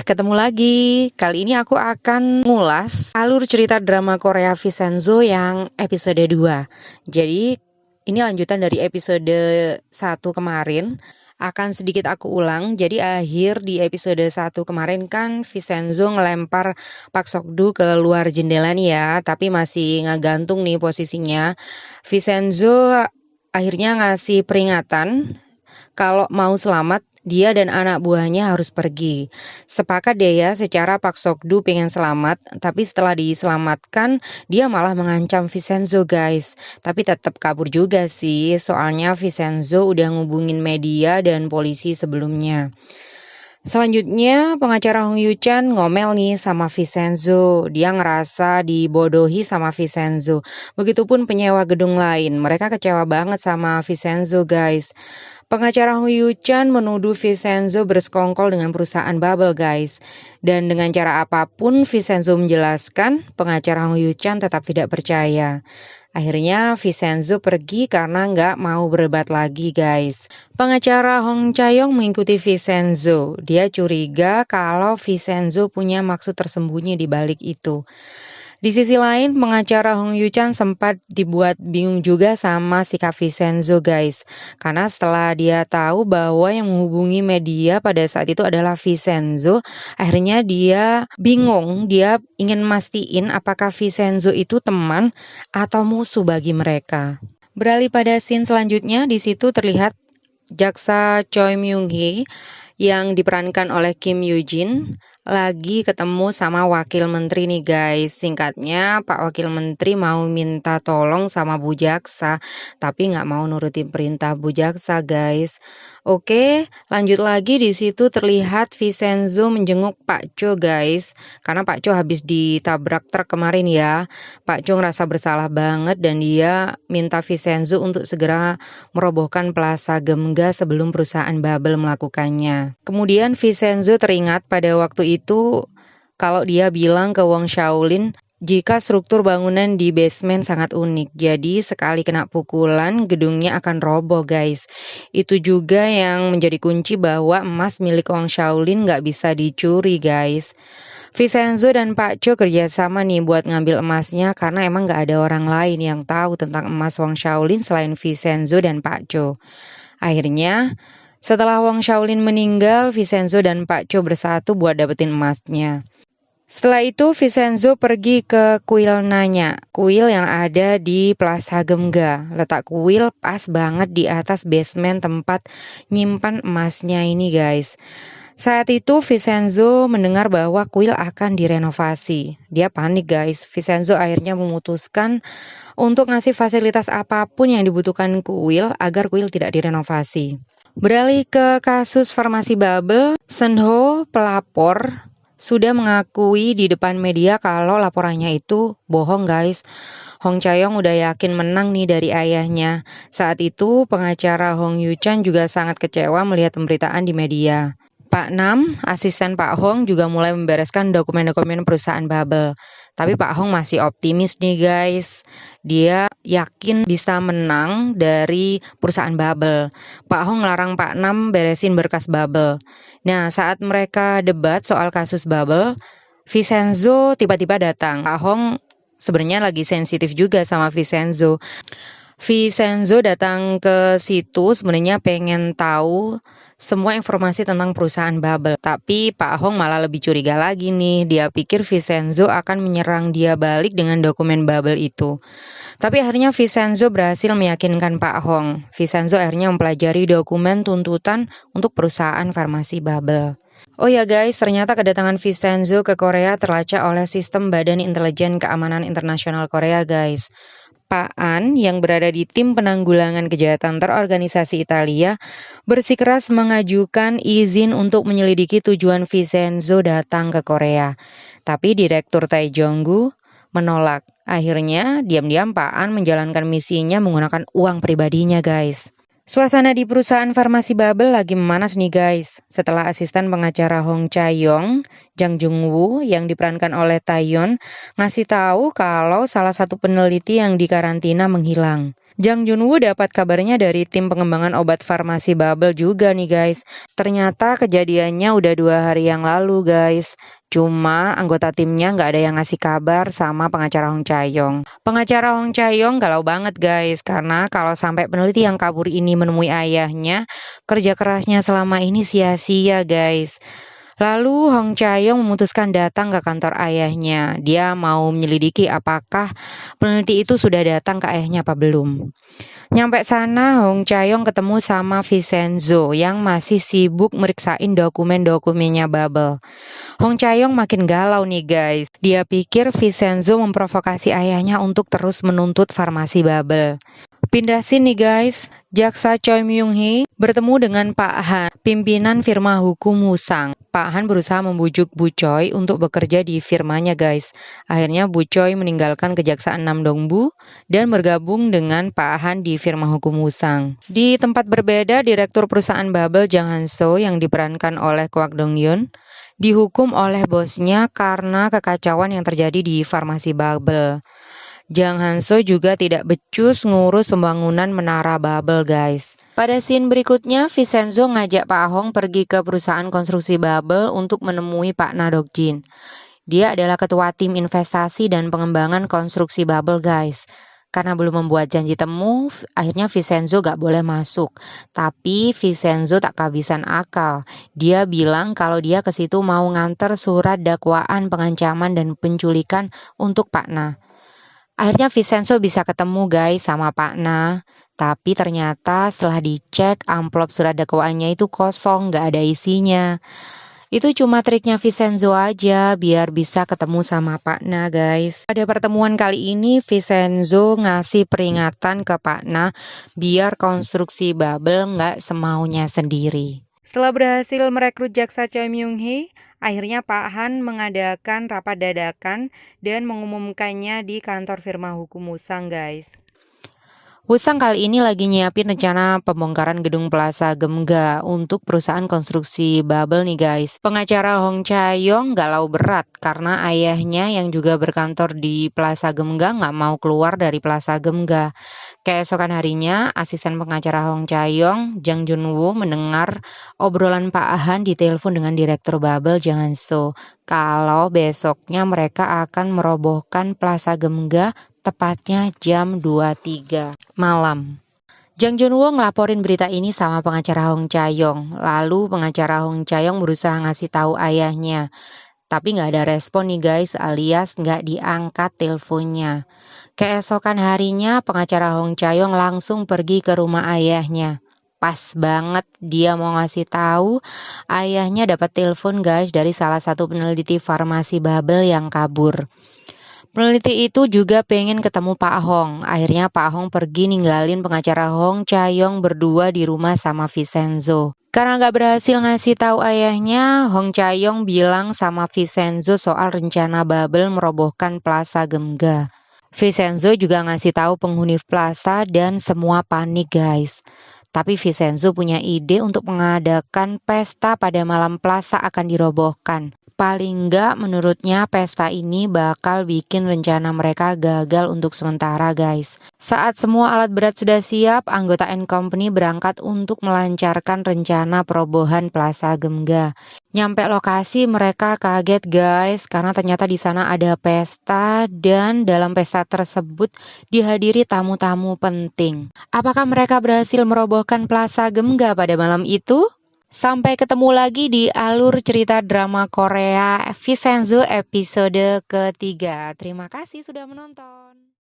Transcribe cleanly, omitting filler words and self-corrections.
ketemu lagi. Kali ini aku akan ngulas alur cerita drama Korea Vincenzo yang episode 2. Jadi ini lanjutan dari episode 1 kemarin. Akan sedikit aku ulang. Jadi akhir di episode 1 kemarin kan Vincenzo ngelempar Pak Sokdu ke luar jendela nih ya, tapi masih ngegantung nih posisinya. Vincenzo akhirnya ngasih peringatan kalau mau selamat, dia dan anak buahnya harus pergi. Sepakat deh ya, secara Pak Sokdu pengen selamat, tapi setelah diselamatkan, dia malah mengancam Vincenzo guys. Tapi tetap kabur juga sih, soalnya Vincenzo udah ngubungin media dan polisi sebelumnya. Selanjutnya, pengacara Hong Yoo-chan ngomel nih sama Vincenzo. Dia ngerasa dibodohi sama Vincenzo. Begitupun penyewa gedung lain. Mereka kecewa banget sama Vincenzo, guys. Pengacara Hong Yoo-chan menuduh Vincenzo bersekongkol dengan perusahaan bubble, guys. Dan dengan cara apapun Vincenzo menjelaskan, pengacara Hong Yoo-chan tetap tidak percaya. Akhirnya Vincenzo pergi karena nggak mau berdebat lagi, guys. Pengacara Hong Chae-yong mengikuti Vincenzo. Dia curiga kalau Vincenzo punya maksud tersembunyi di balik itu. Di sisi lain, pengacara Hong Yoo-chan sempat dibuat bingung juga sama sikap Vincenzo, guys. Karena setelah dia tahu bahwa yang menghubungi media pada saat itu adalah Vincenzo, akhirnya dia bingung. Dia ingin mastiin apakah Vincenzo itu teman atau musuh bagi mereka. Beralih pada scene selanjutnya, di situ terlihat jaksa Choi Myung-hee yang diperankan oleh Kim Yoo-jin lagi ketemu sama wakil menteri nih guys. Singkatnya, Pak Wakil Menteri mau minta tolong sama Bu Jaksa, tapi nggak mau nurutin perintah Bu Jaksa guys. Oke, lanjut lagi. Di situ terlihat Vincenzo menjenguk Pak Cho guys, karena Pak Cho habis ditabrak truk kemarin ya. Pak Cho ngerasa bersalah banget dan dia minta Vincenzo untuk segera merobohkan Plaza Gemga sebelum perusahaan bubble melakukannya. Kemudian Vincenzo teringat pada waktu itu kalau dia bilang ke Wong Shaolin jika struktur bangunan di basement sangat unik. Jadi sekali kena pukulan gedungnya akan roboh guys. Itu juga yang menjadi kunci bahwa emas milik Wong Shaolin nggak bisa dicuri guys. Vincenzo dan Pak Cho kerjasama nih buat ngambil emasnya karena emang nggak ada orang lain yang tahu tentang emas Wong Shaolin selain Vincenzo dan Pak Cho. Akhirnya, setelah Wong Shaolin meninggal, Vincenzo dan Pak Cho bersatu buat dapetin emasnya. Setelah itu Vincenzo pergi ke kuil Nanya, kuil yang ada di Plaza Gemga. Letak kuil pas banget di atas basement tempat nyimpan emasnya ini guys. Saat itu Vincenzo mendengar bahwa kuil akan direnovasi. Dia panik guys. Vincenzo akhirnya memutuskan untuk ngasih fasilitas apapun yang dibutuhkan kuil agar kuil tidak direnovasi. Beralih ke kasus farmasi bubble, Senho pelapor sudah mengakui di depan media kalau laporannya itu bohong guys. Hong Chae-yong udah yakin menang nih dari ayahnya. Saat itu pengacara Hong Yoo-chan juga sangat kecewa melihat pemberitaan di media. Pak Nam, asisten Pak Hong juga mulai membereskan dokumen-dokumen perusahaan bubble. Tapi Pak Hong masih optimis nih guys. Dia yakin bisa menang dari perusahaan bubble. Pak Hong larang Pak Nam beresin berkas bubble. Nah, saat mereka debat soal kasus bubble, Vincenzo tiba-tiba datang. Pak Hong sebenarnya lagi sensitif juga sama Vincenzo. Vincenzo datang ke situ sebenarnya pengen tahu semua informasi tentang perusahaan bubble. Tapi Pak Hong malah lebih curiga lagi nih. Dia pikir Vincenzo akan menyerang dia balik dengan dokumen bubble itu. Tapi akhirnya Vincenzo berhasil meyakinkan Pak Hong. Vincenzo akhirnya mempelajari dokumen tuntutan untuk perusahaan farmasi bubble. Oh ya guys, ternyata kedatangan Vincenzo ke Korea terlacak oleh sistem Badan Intelijen Keamanan Internasional Korea guys. Pak An yang berada di tim penanggulangan kejahatan terorganisasi Italia bersikeras mengajukan izin untuk menyelidiki tujuan Vincenzo datang ke Korea. Tapi Direktur Tae Jong-gu menolak. Akhirnya diam-diam Pak An menjalankan misinya menggunakan uang pribadinya guys. Suasana di perusahaan farmasi bubble lagi memanas nih guys. Setelah asisten pengacara Hong Chae-yong, Jang Jung-woo yang diperankan oleh Taeyeon ngasih tahu kalau salah satu peneliti yang dikarantina menghilang. Jang Junwoo dapat kabarnya dari tim pengembangan obat farmasi Bubble juga nih guys. Ternyata kejadiannya udah 2 hari yang lalu guys. Cuma anggota timnya nggak ada yang ngasih kabar sama pengacara Hong Chae-yong. Pengacara Hong Chae-yong galau banget guys, karena kalau sampai peneliti yang kabur ini menemui ayahnya, kerja kerasnya selama ini sia-sia guys. Lalu Hong Chae-yong memutuskan datang ke kantor ayahnya. Dia mau menyelidiki apakah peneliti itu sudah datang ke ayahnya apa belum. Nyampe sana, Hong Chae-yong ketemu sama Vincenzo yang masih sibuk meriksain dokumen-dokumennya Bubble. Hong Chae-yong makin galau nih guys. Dia pikir Vincenzo memprovokasi ayahnya untuk terus menuntut farmasi Bubble. Pindah sini guys, Jaksa Choi Myung-hee bertemu dengan Pak Han, pimpinan firma hukum Musang. Pak Han berusaha membujuk Bu Choi untuk bekerja di firmanya guys. Akhirnya Bu Choi meninggalkan Kejaksaan Namdongbu dan bergabung dengan Pak Han di firma hukum Musang. Di tempat berbeda, Direktur perusahaan Bubble Jang Han-so yang diperankan oleh Kwak Dong-yeon dihukum oleh bosnya karena kekacauan yang terjadi di farmasi Bubble. Jang Han-so juga tidak becus ngurus pembangunan menara Bubble guys. Pada scene berikutnya, Vincenzo ngajak Pak Hong pergi ke perusahaan konstruksi Bubble untuk menemui Pak Na Dok-jin. Dia adalah ketua tim investasi dan pengembangan konstruksi Bubble guys. Karena belum membuat janji temu, akhirnya Vincenzo gak boleh masuk. Tapi Vincenzo tak kehabisan akal. Dia bilang kalau dia ke situ mau nganter surat dakwaan pengancaman dan penculikan untuk Pak Na. Akhirnya Vincenzo bisa ketemu guys sama Pak Na. Tapi ternyata setelah dicek amplop surat dakwaannya itu kosong, gak ada isinya. Itu cuma triknya Vincenzo aja biar bisa ketemu sama Pak Na guys. Pada pertemuan kali ini Vincenzo ngasih peringatan ke Pak Na biar konstruksi Bubble nggak semaunya sendiri. Setelah berhasil merekrut Jaksa Choi Myung-hee, akhirnya Pak Han mengadakan rapat dadakan dan mengumumkannya di kantor firma hukum Musang guys. Wusang kali ini lagi nyiapin rencana pembongkaran gedung Plaza Gemga untuk perusahaan konstruksi Bubble nih guys. Pengacara Hong Chae-yong galau berat karena ayahnya yang juga berkantor di Plaza Gemga nggak mau keluar dari Plaza Gemga. Keesokan harinya, asisten pengacara Hong Chae-yong, Jang Junwoo mendengar obrolan Pak Han di telepon dengan direktur Bubble Jang Han-so. Kalau besoknya mereka akan merobohkan Plaza Gemga tepatnya jam 23 malam. Jang Junwoo ngelaporin berita ini sama pengacara Hong Chae-yong. Lalu pengacara Hong Chae-yong berusaha ngasih tahu ayahnya. Tapi nggak ada respon nih guys, alias nggak diangkat teleponnya. Keesokan harinya pengacara Hong Chae-yong langsung pergi ke rumah ayahnya. Pas banget dia mau ngasih tahu ayahnya dapat telepon guys dari salah satu peneliti farmasi Bubble yang kabur. Peneliti itu juga pengen ketemu Pak Hong. Akhirnya Pak Hong pergi ninggalin pengacara Hong Chae-yong berdua di rumah sama Vincenzo. Karena nggak berhasil ngasih tahu ayahnya, Hong Chae-yong bilang sama Vincenzo soal rencana Bubble merobohkan Plaza Gemga. Vincenzo juga ngasih tahu penghuni Plaza dan semua panik guys. Tapi Vincenzo punya ide untuk mengadakan pesta pada malam Plaza akan dirobohkan. Paling enggak menurutnya pesta ini bakal bikin rencana mereka gagal untuk sementara guys. Saat semua alat berat sudah siap, anggota N Company berangkat untuk melancarkan rencana perobohan Plaza Gemga. Nyampe lokasi mereka kaget guys karena ternyata di sana ada pesta dan dalam pesta tersebut dihadiri tamu-tamu penting. Apakah mereka berhasil merobohkan Plaza Gemga pada malam itu? Sampai ketemu lagi di alur cerita drama Korea Vincenzo episode ketiga. Terima kasih sudah menonton.